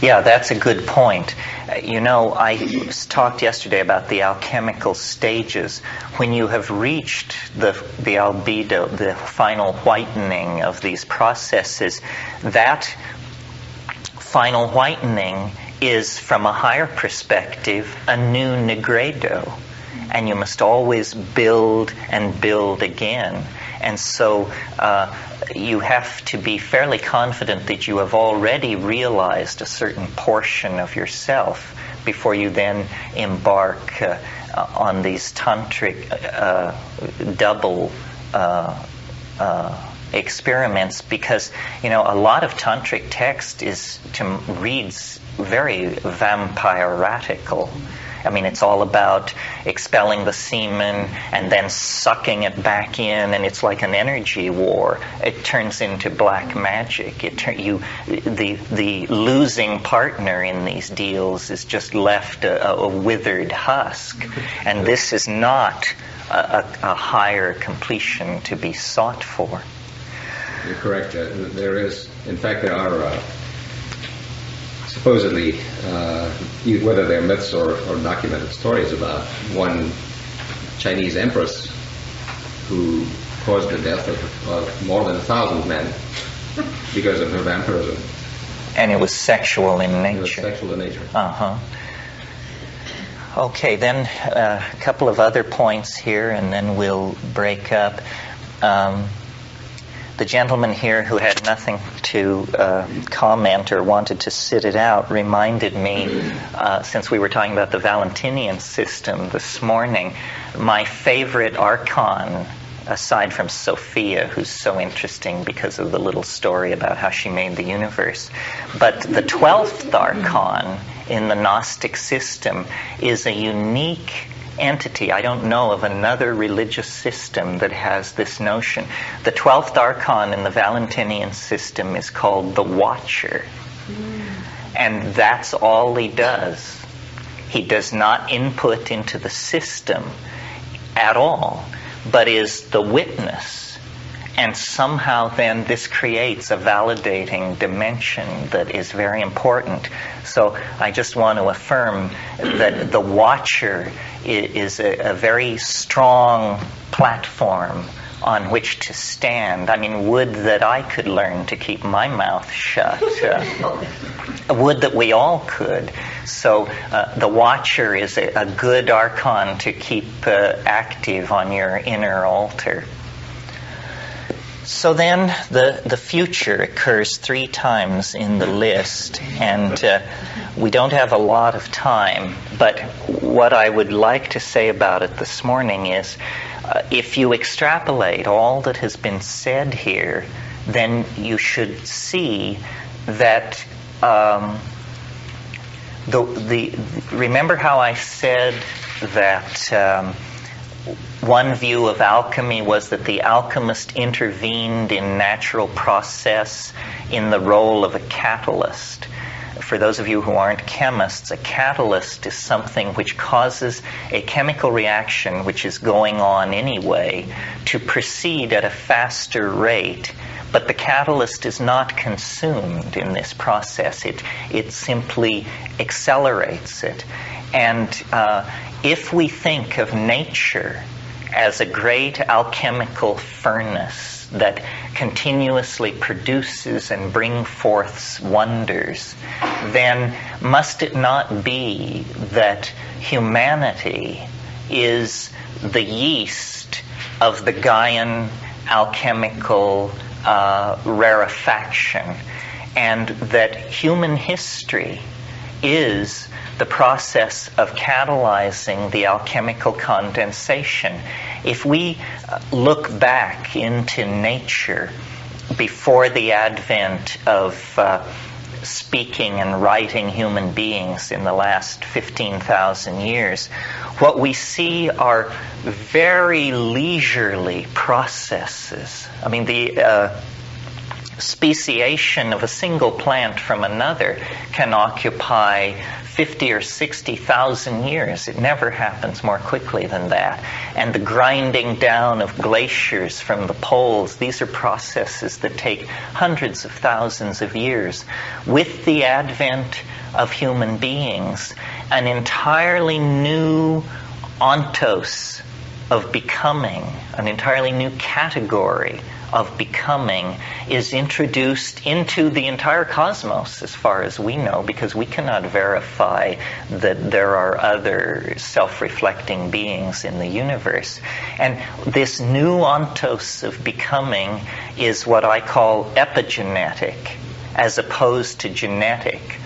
Yeah, that's a good point. I talked yesterday about the alchemical stages. When you have reached the albedo, the final whitening of these processes, that final whitening is, from a higher perspective, a new nigredo. And you must always build and build again. And so you have to be fairly confident that you have already realized a certain portion of yourself before you then embark on these tantric double experiments, because a lot of tantric text reads very vampiratical. I mean, it's all about expelling the semen and then sucking it back in, and it's like an energy war. It turns into black magic. The losing partner in these deals is just left a withered husk, and this is not a higher completion to be sought for. You're correct. There are supposedly, whether they're myths or documented stories, about one Chinese empress who caused the death of more than 1,000 men because of her vampirism. And it was sexual in nature. It was sexual in nature. Uh-huh. Okay, then a couple of other points here, and then we'll break up. The gentleman here who had nothing to comment or wanted to sit it out reminded me, since we were talking about the Valentinian system this morning, my favorite archon, aside from Sophia, who's so interesting because of the little story about how she made the universe, but the 12th archon in the Gnostic system is a unique entity. I don't know of another religious system that has this notion. The 12th archon in the Valentinian system is called the Watcher. And that's all he does. He does not input into the system at all, but is the witness. And somehow then this creates a validating dimension that is very important. So I just want to affirm that the Watcher is a very strong platform on which to stand. I mean, would that I could learn to keep my mouth shut. Would that we all could. So the watcher is a good archon to keep active on your inner altar. So then the future occurs 3 times in the list, and we don't have a lot of time, but what I would like to say about it this morning is if you extrapolate all that has been said here, then you should see that remember how I said that one view of alchemy was that the alchemist intervened in natural process in the role of a catalyst. For those of you who aren't chemists, a catalyst is something which causes a chemical reaction which is going on anyway to proceed at a faster rate, but the catalyst is not consumed in this process. It simply accelerates it. And if we think of nature as a great alchemical furnace that continuously produces and brings forth wonders, then must it not be that humanity is the yeast of the Gaian alchemical rarefaction, and that human history is the process of catalyzing the alchemical condensation? If we look back into nature before the advent of speaking and writing human beings in the last 15,000 years, what we see are very leisurely processes. I mean, the speciation of a single plant from another can occupy 50 or 60,000 years. It never happens more quickly than that. And the grinding down of glaciers from the poles, these are processes that take hundreds of thousands of years. With the advent of human beings, an entirely new ontos of becoming, an entirely new category of becoming is introduced into the entire cosmos as far as we know, because we cannot verify that there are other self-reflecting beings in the universe. And this new ontos of becoming is what I call epigenetic as opposed to genetic.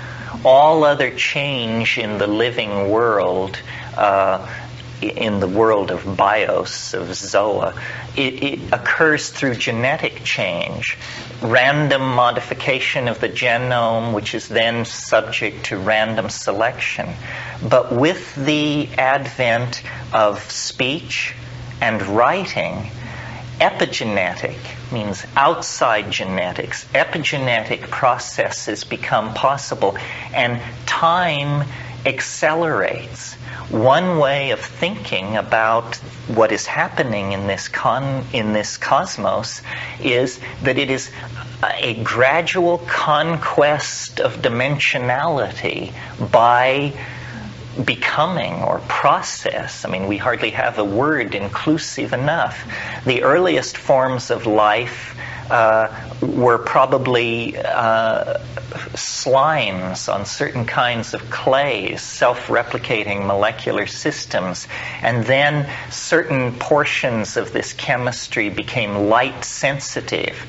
All other change in the living world, in the world of bios, of zoa, it occurs through genetic change, random modification of the genome, which is then subject to random selection. But with the advent of speech and writing, epigenetic means outside genetics. Epigenetic processes become possible, and time accelerates. One way of thinking about what is happening in this cosmos is that it is a gradual conquest of dimensionality by becoming or process. I mean, we hardly have a word inclusive enough. The earliest forms of life were probably slimes on certain kinds of clays, self-replicating molecular systems, and then certain portions of this chemistry became light sensitive.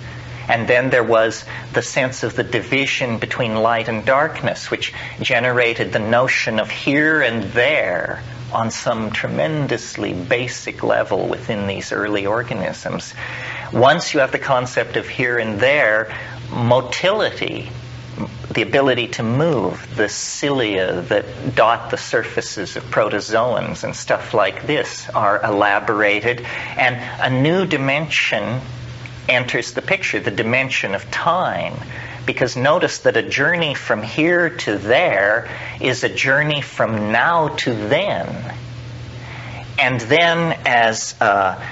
And then there was the sense of the division between light and darkness, which generated the notion of here and there on some tremendously basic level within these early organisms. Once you have the concept of here and there, motility, the ability to move, the cilia that dot the surfaces of protozoans and stuff like this are elaborated, and a new dimension enters the picture, the dimension of time. Because notice that a journey from here to there is a journey from now to then. And then as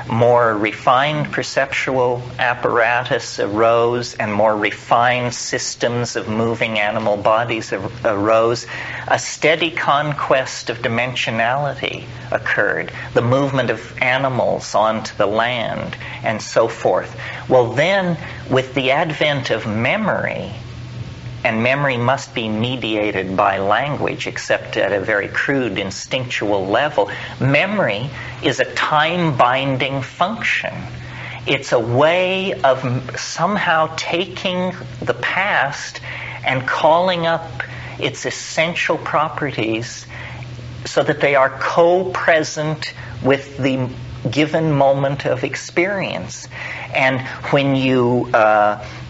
more refined perceptual apparatus arose and more refined systems of moving animal bodies arose, a steady conquest of dimensionality occurred, the movement of animals onto the land, and so forth. Well, then, with the advent of memory, and memory must be mediated by language, except at a very crude instinctual level. Memory is a time-binding function. It's a way of somehow taking the past and calling up its essential properties so that they are co-present with the given moment of experience. And when you...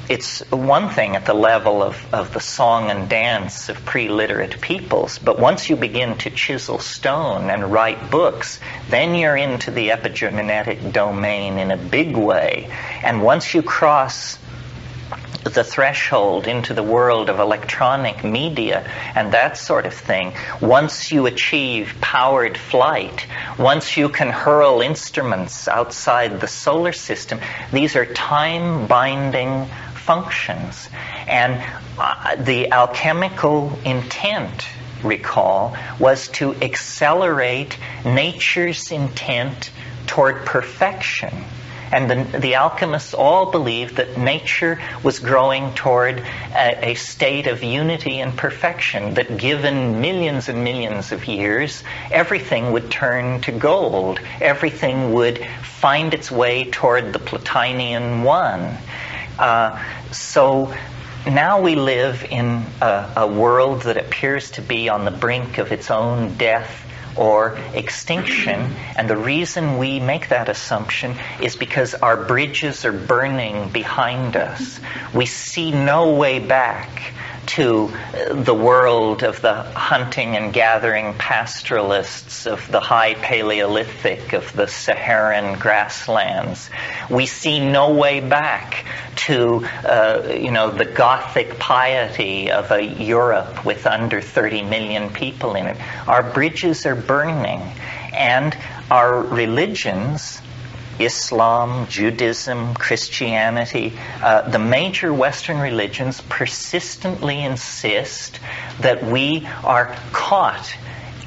it's one thing at the level of the song and dance of pre-literate peoples, but once you begin to chisel stone and write books, then you're into the epigenetic domain in a big way. And once you cross the threshold into the world of electronic media and that sort of thing, once you achieve powered flight, once you can hurl instruments outside the solar system, these are time-binding functions. And the alchemical intent, recall, was to accelerate nature's intent toward perfection. And the alchemists all believed that nature was growing toward a state of unity and perfection, that given millions and millions of years, everything would turn to gold. Everything would find its way toward the Platinian one. So now we live in a world that appears to be on the brink of its own death or extinction, and the reason we make that assumption is because our bridges are burning behind us. We see no way back to the world of the hunting and gathering pastoralists of the high Paleolithic, of the Saharan grasslands. We see no way back to the Gothic piety of a Europe with under 30 million people in it. Our bridges are burning, and our religions, Islam, Judaism, Christianity, the major Western religions persistently insist that we are caught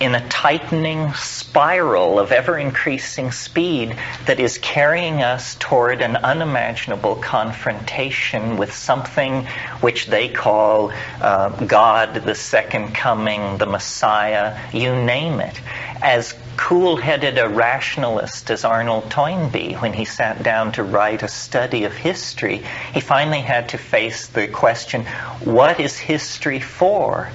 in a tightening spiral of ever-increasing speed that is carrying us toward an unimaginable confrontation with something which they call God, the Second Coming, the Messiah, you name it. As cool-headed a rationalist as Arnold Toynbee, when he sat down to write a study of history, he finally had to face the question, what is history for?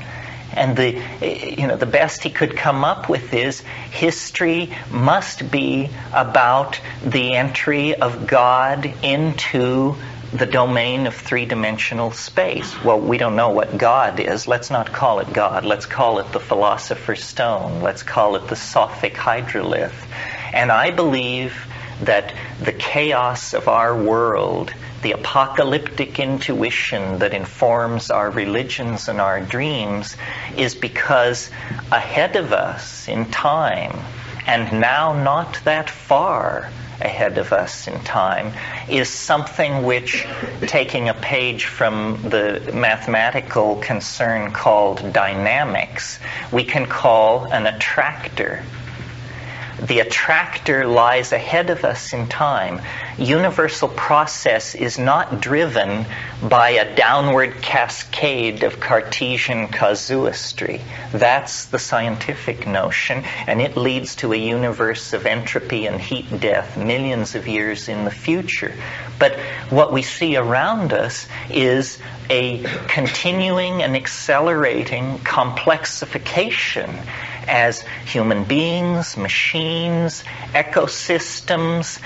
And the best he could come up with is history must be about the entry of God into the domain of three-dimensional space. Well, we don't know what God is. Let's not call it God. Let's call it the Philosopher's Stone. Let's call it the Sophic Hydrolith. And I believe that the chaos of our world, the apocalyptic intuition that informs our religions and our dreams, is because ahead of us in time, and now not that far ahead of us in time, is something which, taking a page from the mathematical concern called dynamics, we can call an attractor. The attractor lies ahead of us in time. Universal process is not driven by a downward cascade of Cartesian casuistry. That's the scientific notion, and it leads to a universe of entropy and heat death millions of years in the future. But what we see around us is a continuing and accelerating complexification as human beings, machines, ecosystems,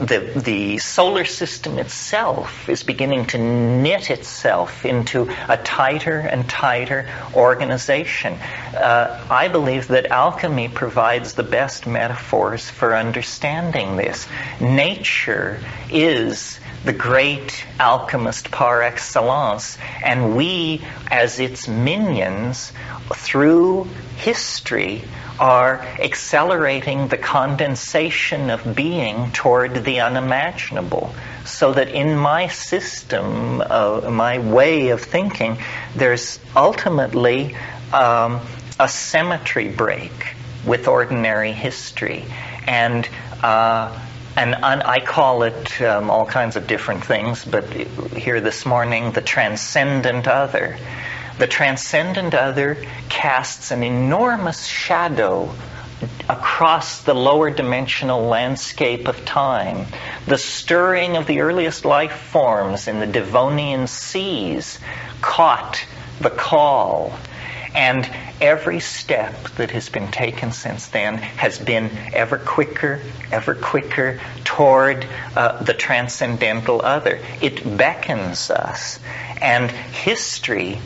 the solar system itself is beginning to knit itself into a tighter and tighter organization. I believe that alchemy provides the best metaphors for understanding this. Nature is the great alchemist par excellence, and we, as its minions, through history, are accelerating the condensation of being toward the unimaginable. So that in my system, my way of thinking, there's ultimately a symmetry break with ordinary history. And I call it all kinds of different things, but here this morning, the transcendent other. The transcendent other casts an enormous shadow across the lower dimensional landscape of time. The stirring of the earliest life forms in the Devonian seas caught the call. And every step that has been taken since then has been ever quicker toward the transcendental other. It beckons us. And history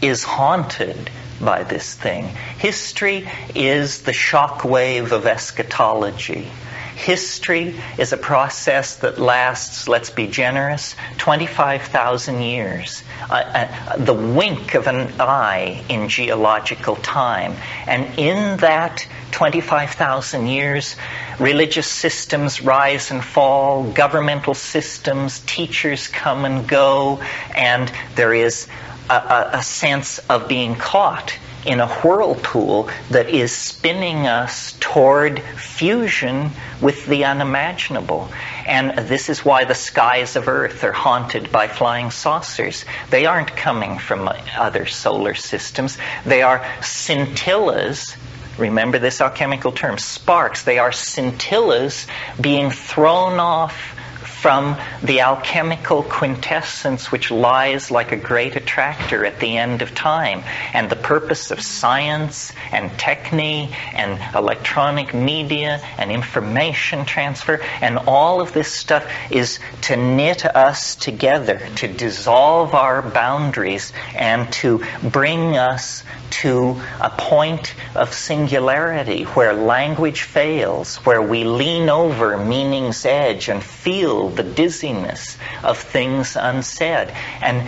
is haunted by this thing. History is the shock wave of eschatology. History is a process that lasts, let's be generous, 25,000 years. The wink of an eye in geological time. And in that 25,000 years, religious systems rise and fall, governmental systems, teachers come and go, and there is a sense of being caught in a whirlpool that is spinning us toward fusion with the unimaginable. And this is why the skies of Earth are haunted by flying saucers. They aren't coming from other solar systems. They are scintillas. Remember this alchemical term, sparks. They are scintillas being thrown off from the alchemical quintessence which lies like a great attractor at the end of time. And the purpose of science and technique and electronic media and information transfer and all of this stuff is to knit us together, to dissolve our boundaries and to bring us to a point of singularity where language fails, where we lean over meaning's edge and feel the dizziness of things unsaid. And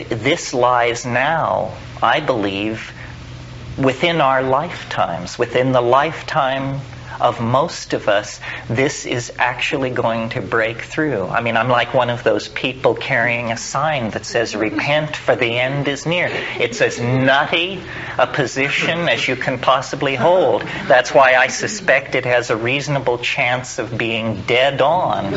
this lies now, I believe, within our lifetimes, within the lifetime of most of us. This is actually going to break through. I mean, I'm like one of those people carrying a sign that says, "Repent, for the end is near." It's as nutty a position as you can possibly hold. That's why I suspect it has a reasonable chance of being dead on.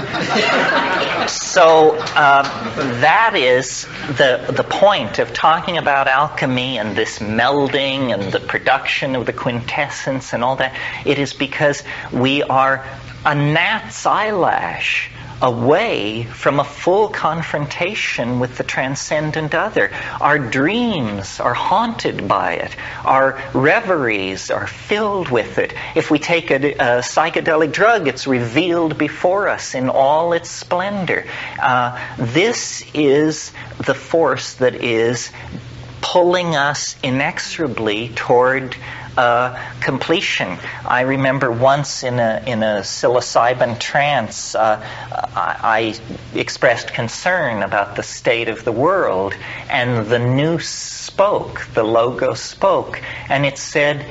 So that is the point of talking about alchemy and this melding and the production of the quintessence and all that. It is because we are a gnat's eyelash away from a full confrontation with the transcendent other. Our dreams are haunted by it. Our reveries are filled with it. If we take a psychedelic drug, it's revealed before us in all its splendor. This is the force that is pulling us inexorably toward completion. I remember once in a psilocybin trance, I expressed concern about the state of the world, and the nous spoke, the logo spoke, and it said,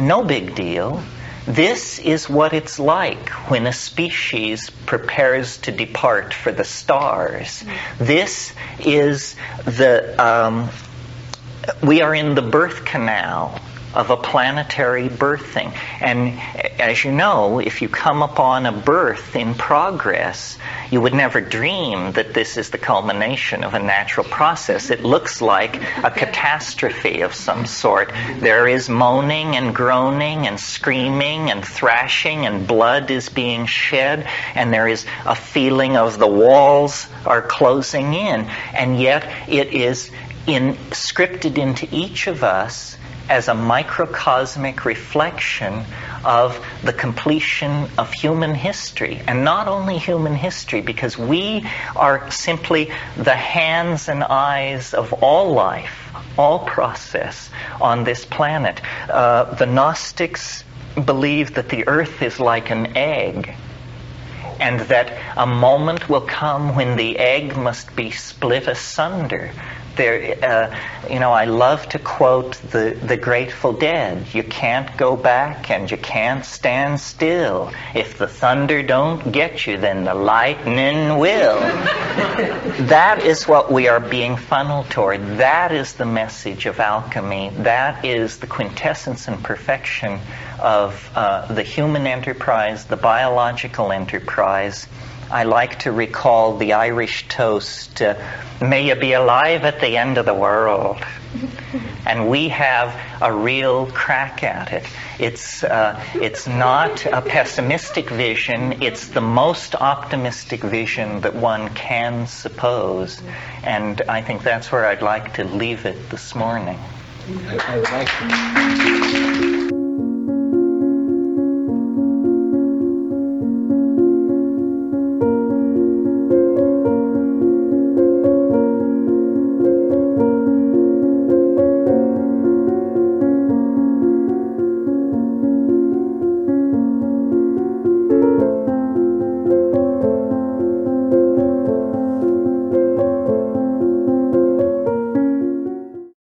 "No big deal. This is what it's like when a species prepares to depart for the stars. This is we are in the birth canal of a planetary birthing. And as you know, if you come upon a birth in progress, you would never dream that this is the culmination of a natural process. It looks like a catastrophe of some sort. There is moaning and groaning and screaming and thrashing, and blood is being shed, and there is a feeling of the walls are closing in. And yet it is scripted into each of us as a microcosmic reflection of the completion of human history. And not only human history, because we are simply the hands and eyes of all life, all process on this planet. The Gnostics believe that the earth is like an egg. and that a moment will come when the egg must be split asunder. I love to quote the Grateful Dead. You can't go back and you can't stand still. If the thunder don't get you, then the lightning will. That is what we are being funneled toward. That is the message of alchemy. That is the quintessence and perfection of the human enterprise, the biological enterprise. I like to recall the Irish toast, may you be alive at the end of the world. And we have a real crack at it. It's not a pessimistic vision. It's the most optimistic vision that one can suppose. And I think that's where I'd like to leave it this morning. I would like to...